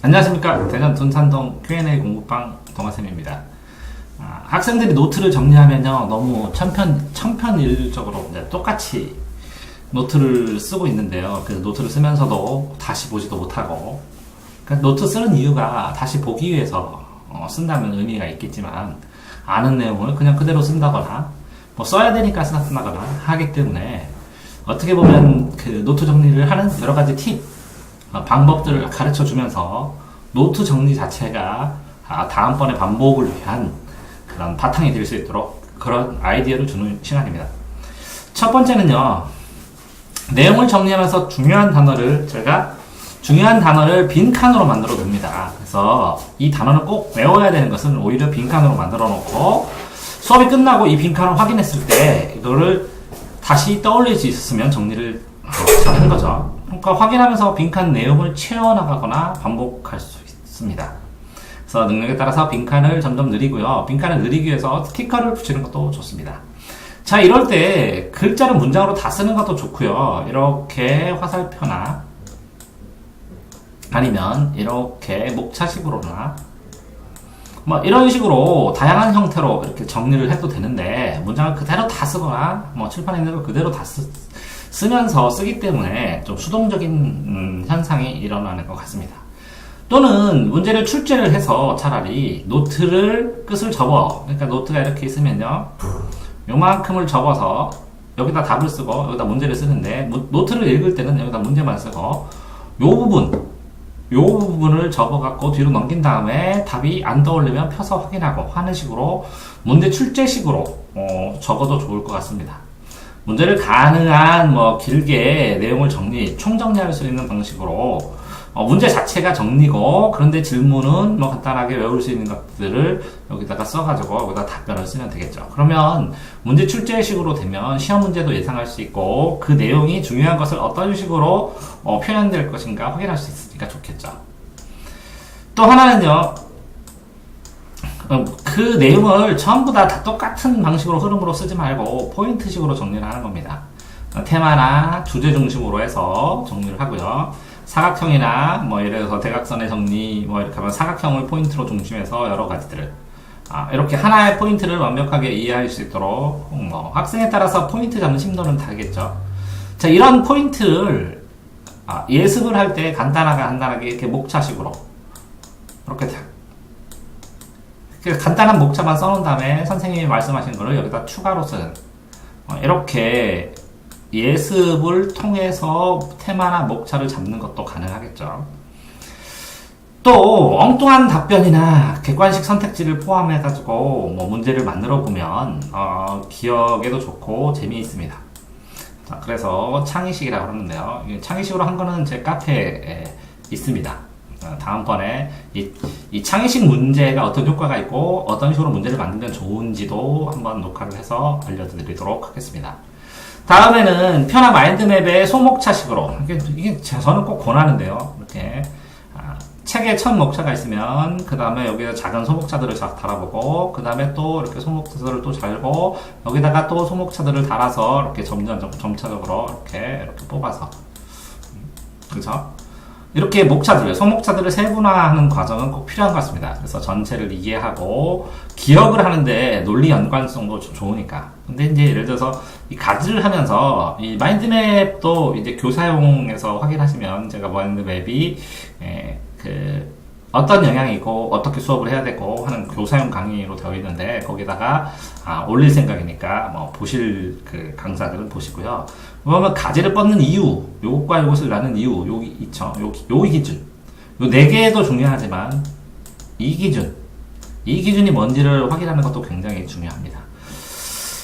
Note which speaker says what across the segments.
Speaker 1: 안녕하십니까. 대전 둔산동 Q&A 공부방 동아쌤입니다. 학생들이 노트를 정리하면요, 너무 천편일적으로 이제 똑같이 노트를 쓰고 있는데요. 그 노트를 쓰면서도 다시 보지도 못하고, 그러니까 노트 쓰는 이유가 다시 보기 위해서 쓴다면 의미가 있겠지만, 아는 내용을 그냥 그대로 쓴다거나, 뭐 써야 되니까 쓴다거나 하기 때문에, 어떻게 보면 그 노트 정리를 하는 여러 가지 팁, 방법들을 가르쳐 주면서 노트 정리 자체가 다음번에 반복을 위한 그런 바탕이 될 수 있도록 그런 아이디어를 주는 시간입니다. 첫 번째는요, 내용을 정리하면서 중요한 단어를 빈칸으로 만들어 둡니다. 그래서 이 단어는 꼭 외워야 되는 것은 오히려 빈칸으로 만들어 놓고 수업이 끝나고 이 빈칸을 확인했을 때 이거를 다시 떠올릴 수 있었으면 정리를 하는 거죠. 그러니까 확인하면서 빈칸 내용을 채워나가거나 반복할 수 있습니다. 그래서 능력에 따라서 빈칸을 점점 늘리고요. 빈칸을 늘리기 위해서 스티커를 붙이는 것도 좋습니다. 자, 이럴 때 글자를 문장으로 다 쓰는 것도 좋고요. 이렇게 화살표나 아니면 이렇게 목차식으로나 뭐 이런 식으로 다양한 형태로 이렇게 정리를 해도 되는데, 문장을 그대로 다 쓰거나 뭐 칠판에 있는 걸 그대로 다 쓰면서 쓰기 때문에 좀 수동적인 현상이 일어나는 것 같습니다. 또는 문제를 출제를 해서 차라리 노트를 끝을 접어, 그러니까 노트가 이렇게 있으면요, 요만큼을 접어서 여기다 답을 쓰고 여기다 문제를 쓰는데, 노트를 읽을 때는 여기다 문제만 쓰고 요 부분을 접어갖고 뒤로 넘긴 다음에 답이 안 떠올리면 펴서 확인하고 하는 식으로 문제 출제식으로 적어도 좋을 것 같습니다. 문제를 가능한 길게 내용을 총정리할 수 있는 방식으로 문제 자체가 정리고, 그런데 질문은 간단하게 외울 수 있는 것들을 여기다가 써가지고 여기다 답변을 쓰면 되겠죠. 그러면 문제 출제식으로 되면 시험 문제도 예상할 수 있고, 그 내용이 중요한 것을 어떤 식으로 표현될 것인가 확인할 수 있으니까 좋겠죠. 또 하나는요, 그 내용을 전부 다 똑같은 방식으로 흐름으로 쓰지 말고 포인트식으로 정리를 하는 겁니다. 테마나 주제 중심으로 해서 정리를 하고요. 사각형이나 예를 들어서 대각선의 정리 이렇게 하면 사각형을 포인트로 중심해서 여러 가지들을 이렇게 하나의 포인트를 완벽하게 이해할 수 있도록 학생에 따라서 포인트 잡는 심도는 다르겠죠. 자, 이런 포인트를 예습을 할 때 간단하게 이렇게 목차식으로 이렇게 간단한 목차만 써놓은 다음에 선생님이 말씀하신 거를 여기다 추가로 쓰는, 이렇게 예습을 통해서 테마나 목차를 잡는 것도 가능하겠죠. 또 엉뚱한 답변이나 객관식 선택지를 포함해가지고 문제를 만들어 보면 기억에도 좋고 재미있습니다. 자, 그래서 창의식이라고 그러는데요. 창의식으로 한 거는 제 카페에 있습니다. 다음번에 이 창의식 문제가 어떤 효과가 있고 어떤 식으로 문제를 만들면 좋은지도 한번 녹화를 해서 알려드리도록 하겠습니다. 다음에는 편한 마인드맵의 소목차식으로, 이게 저는 꼭 권하는데요. 이렇게 책에 첫 목차가 있으면 그 다음에 여기에 작은 소목차들을 쫙 달아보고, 그 다음에 또 이렇게 소목차들을 또 달고, 여기다가 또 소목차들을 달아서 이렇게 점차적으로 이렇게 뽑아서, 그죠? 이렇게 소목차들을 세분화하는 과정은 꼭 필요한 것 같습니다. 그래서 전체를 이해하고 기억을 하는데 논리 연관성도 좋으니까. 근데 이제 예를 들어서 이 가지를 하면서 이 마인드맵도 이제 교사용에서 확인하시면, 제가 마인드맵이 어떤 영향이 있고 어떻게 수업을 해야 되고 하는 교사용 강의로 되어 있는데, 거기다가 올릴 생각이니까 보실 그 강사들은 보시고요. 그러면 가지를 뻗는 이유, 요것과 요것을 나눈 이유, 요 기준, 요 4개도 중요하지만 이 기준이 뭔지를 확인하는 것도 굉장히 중요합니다.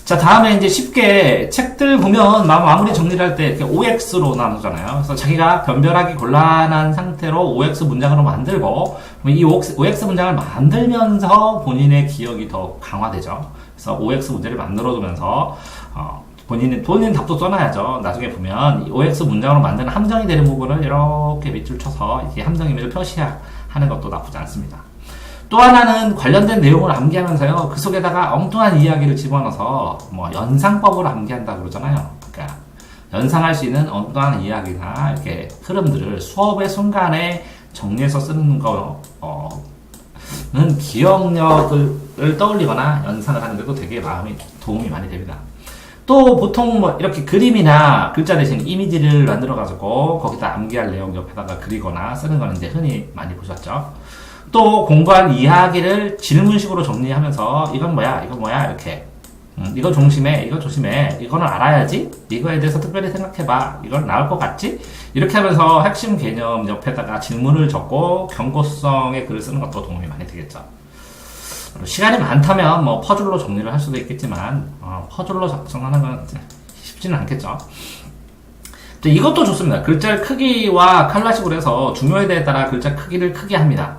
Speaker 1: 자, 다음에 이제 쉽게 책들 보면 마무리 정리를 할 때 이렇게 OX로 나누잖아요. 그래서 자기가 변별하기 곤란한 상태로 OX 문장으로 만들고, 이 OX 문장을 만들면서 본인의 기억이 더 강화되죠. 그래서 OX 문제를 만들어두면서 본인 답도 써놔야죠. 나중에 보면 이 OX 문장으로 만드는 함정이 되는 부분을 이렇게 밑줄 쳐서 이게 함정임을 표시하는 것도 나쁘지 않습니다. 또 하나는 관련된 내용을 암기하면서요, 그 속에다가 엉뚱한 이야기를 집어넣어서 연상법을 암기한다고 그러잖아요. 그러니까 연상할 수 있는 엉뚱한 이야기나 이렇게 흐름들을 수업의 순간에 정리해서 쓰는 는 기억력을 떠올리거나 연상을 하는데도 되게 도움이 많이 됩니다. 또 보통 뭐 이렇게 그림이나 글자 대신 이미지를 만들어가지고 거기다 암기할 내용 옆에다가 그리거나 쓰는 거는 이제 흔히 많이 보셨죠. 또 공부한 이야기를 질문식으로 정리하면서 이건 뭐야, 이건 뭐야 이렇게 이거 조심해, 이거 조심해, 이거는 알아야지, 이거에 대해서 특별히 생각해봐, 이건 나올 것 같지? 이렇게 하면서 핵심 개념 옆에다가 질문을 적고 경고성의 글을 쓰는 것도 도움이 많이 되겠죠. 시간이 많다면 뭐 퍼즐로 정리를 할 수도 있겠지만 퍼즐로 작성하는 건 쉽지는 않겠죠. 이것도 좋습니다. 글자의 크기와 칼라식으로 해서 중요에 따라 글자 크기를 크게 합니다.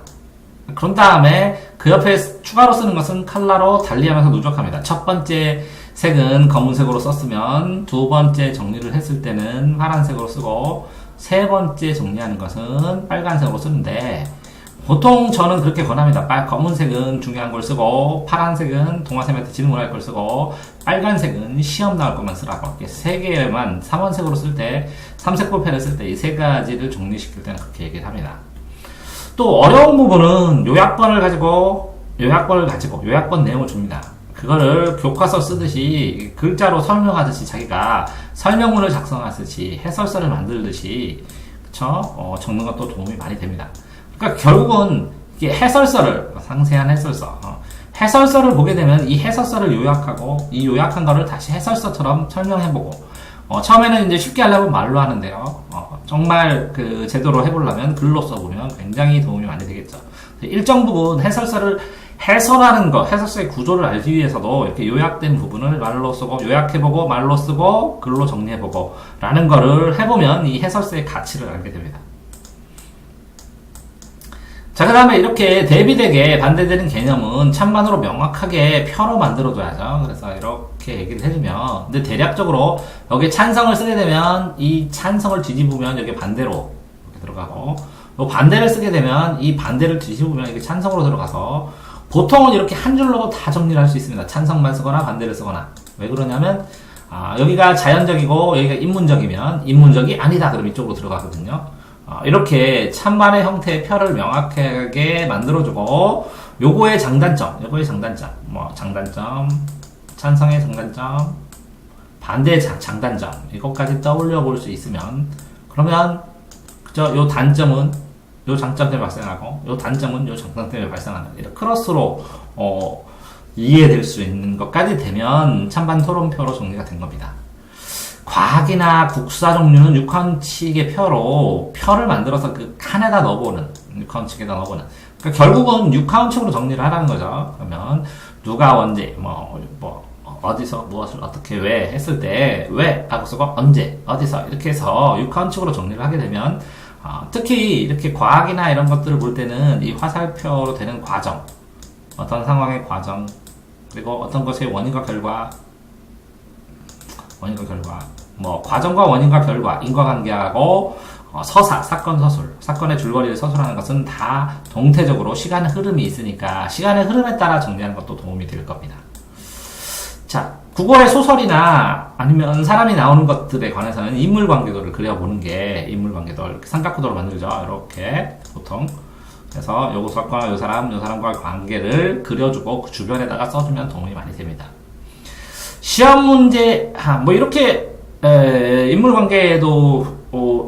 Speaker 1: 그런 다음에 그 옆에 추가로 쓰는 것은 칼라로 달리하면서 누적합니다. 첫 번째 색은 검은색으로 썼으면 두 번째 정리를 했을 때는 파란색으로 쓰고 세 번째 정리하는 것은 빨간색으로 쓰는데 보통 저는 그렇게 권합니다. 검은색은 중요한 걸 쓰고 파란색은 동화쌤한테 질문할 걸 쓰고 빨간색은 시험 나올 것만 쓰라고. 이렇게 세 개만 3원색으로 쓸 때 3색 볼펜을 쓸 때 이 세 가지를 정리시킬 때는 그렇게 얘기를 합니다. 또 어려운 부분은 요약본을 가지고 요약본 내용을 줍니다. 그거를 교과서 쓰듯이 글자로 설명하듯이 자기가 설명문을 작성하듯이 해설서를 만들듯이 그쵸? 적는 것도 도움이 많이 됩니다. 그러니까 결국은 이게 해설서를 상세한 해설서를 보게 되면 이 해설서를 요약하고 이 요약한 거를 다시 해설서처럼 설명해보고 처음에는 이제 쉽게 하려면 말로 하는데요. 정말 그 제대로 해보려면 글로 써보면 굉장히 도움이 많이 되겠죠. 일정 부분 해설서를 해설하는 거, 해설서의 구조를 알기 위해서도 이렇게 요약된 부분을 말로 쓰고 요약해보고 말로 쓰고 글로 정리해보고 라는 거를 해보면 이 해설서의 가치를 알게 됩니다. 자, 그 다음에 이렇게 대비되게 반대되는 개념은 찬반으로 명확하게 표로 만들어줘야죠. 그래서 이렇게 얘기를 해주면, 근데 대략적으로 여기 찬성을 쓰게 되면 이 찬성을 뒤집으면 여기 반대로 이렇게 들어가고, 요 반대를 쓰게 되면 이 반대를 뒤집으면 이게 찬성으로 들어가서 보통은 이렇게 한 줄로 다 정리를 할 수 있습니다. 찬성만 쓰거나 반대를 쓰거나. 왜 그러냐면, 여기가 자연적이고 여기가 인문적이면 인문적이 아니다. 그럼 이쪽으로 들어가거든요. 이렇게 찬반의 형태의 표를 명확하게 만들어주고 요거의 장단점, 장단점, 찬성의 장단점, 반대의 장단점 이것까지 떠올려 볼 수 있으면 그러면 그죠? 요 단점은 요 장점 때문에 발생하고 요 단점은 요 장점 때문에 발생하는 이런 크로스로 이해될 수 있는 것까지 되면 찬반 토론표로 정리가 된 겁니다. 과학이나 국사 종류는 육하원칙의 표를 만들어서 그 칸에다 넣어보는, 육하원칙에다 넣어보는. 그러니까 결국은 육하원칙으로 정리를 하라는 거죠. 그러면, 누가 언제, 어디서, 무엇을, 어떻게, 왜 했을 때, 왜, 하고 쓰고, 언제, 어디서, 이렇게 해서 육하원칙으로 정리를 하게 되면, 특히 이렇게 과학이나 이런 것들을 볼 때는 이 화살표로 되는 과정, 어떤 상황의 과정, 그리고 어떤 것의 원인과 결과, 과정과 원인과 결과, 인과관계하고, 사건 서술, 사건의 줄거리를 서술하는 것은 다 동태적으로 시간의 흐름이 있으니까, 시간의 흐름에 따라 정리하는 것도 도움이 될 겁니다. 자, 국어의 소설이나 아니면 사람이 나오는 것들에 관해서는 인물관계도를 그려보는 게, 인물관계도, 이렇게 삼각구도로 만들죠. 이렇게, 보통. 그래서 요 사건과 요 사람과의 관계를 그려주고 그 주변에다가 써주면 도움이 많이 됩니다. 시험 문제, 이렇게, 인물관계도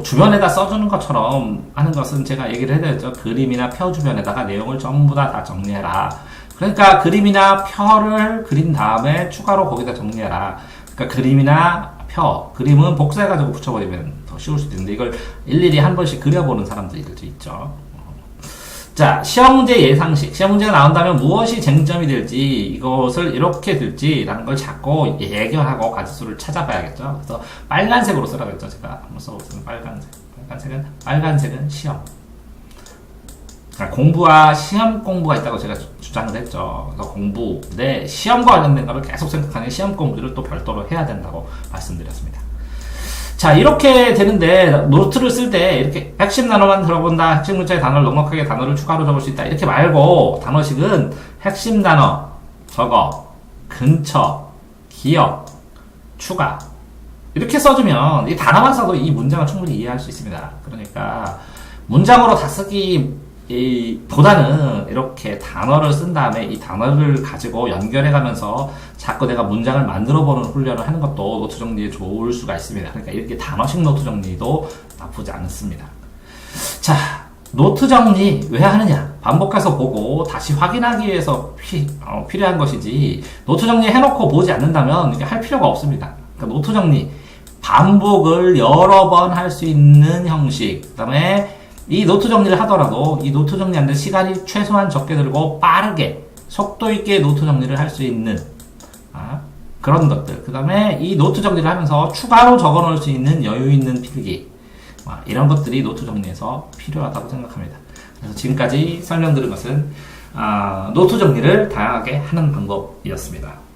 Speaker 1: 주변에다 써주는 것처럼 하는 것은 제가 얘기를 해드렸죠. 그림이나 표 주변에다가 내용을 전부 다 정리해라. 그러니까 그림이나 표를 그린 다음에 추가로 거기다 정리해라. 그러니까 그림이나 표, 그림은 복사해가지고 붙여버리면 더 쉬울 수도 있는데 이걸 일일이 한 번씩 그려보는 사람들도 있죠. 자, 시험 문제 예상식. 시험 문제가 나온다면 무엇이 쟁점이 될지, 이것을 이렇게 될지라는 걸 자꾸 예견하고 가지수를 찾아봐야겠죠. 그래서 빨간색으로 쓰라고 했죠. 제가 한번 써보겠습니다. 빨간색은 시험. 그러니까 공부와 시험 공부가 있다고 제가 주장을 했죠. 그래서 공부, 시험과 관련된 거를 계속 생각하는 시험 공부를 또 별도로 해야 된다고 말씀드렸습니다. 자, 이렇게 되는데, 노트를 쓸 때, 이렇게 핵심 단어만 들어본다, 핵심 문자의 단어를 넉넉하게 단어를 추가로 적을 수 있다, 이렇게 말고, 단어식은 핵심 단어, 적어, 근처, 기억, 추가, 이렇게 써주면, 이 단어만 써도 이 문장을 충분히 이해할 수 있습니다. 그러니까, 문장으로 다 쓰기 보다는 이렇게 단어를 쓴 다음에 이 단어를 가지고 연결해 가면서 자꾸 내가 문장을 만들어 보는 훈련을 하는 것도 노트 정리에 좋을 수가 있습니다. 그러니까 이렇게 단어식 노트 정리도 나쁘지 않습니다. 자, 노트 정리 왜 하느냐? 반복해서 보고 다시 확인하기 위해서 필요한 것이지, 노트 정리 해놓고 보지 않는다면 이게 할 필요가 없습니다. 그러니까 노트 정리, 반복을 여러 번 할 수 있는 형식, 그 다음에 이 노트 정리를 하더라도 이 노트 정리하는데 시간이 최소한 적게 들고 빠르게 속도 있게 노트 정리를 할 수 있는 그런 것들, 그 다음에 이 노트 정리를 하면서 추가로 적어 놓을 수 있는 여유 있는 필기, 이런 것들이 노트 정리에서 필요하다고 생각합니다. 그래서 지금까지 설명드린 것은 노트 정리를 다양하게 하는 방법이었습니다.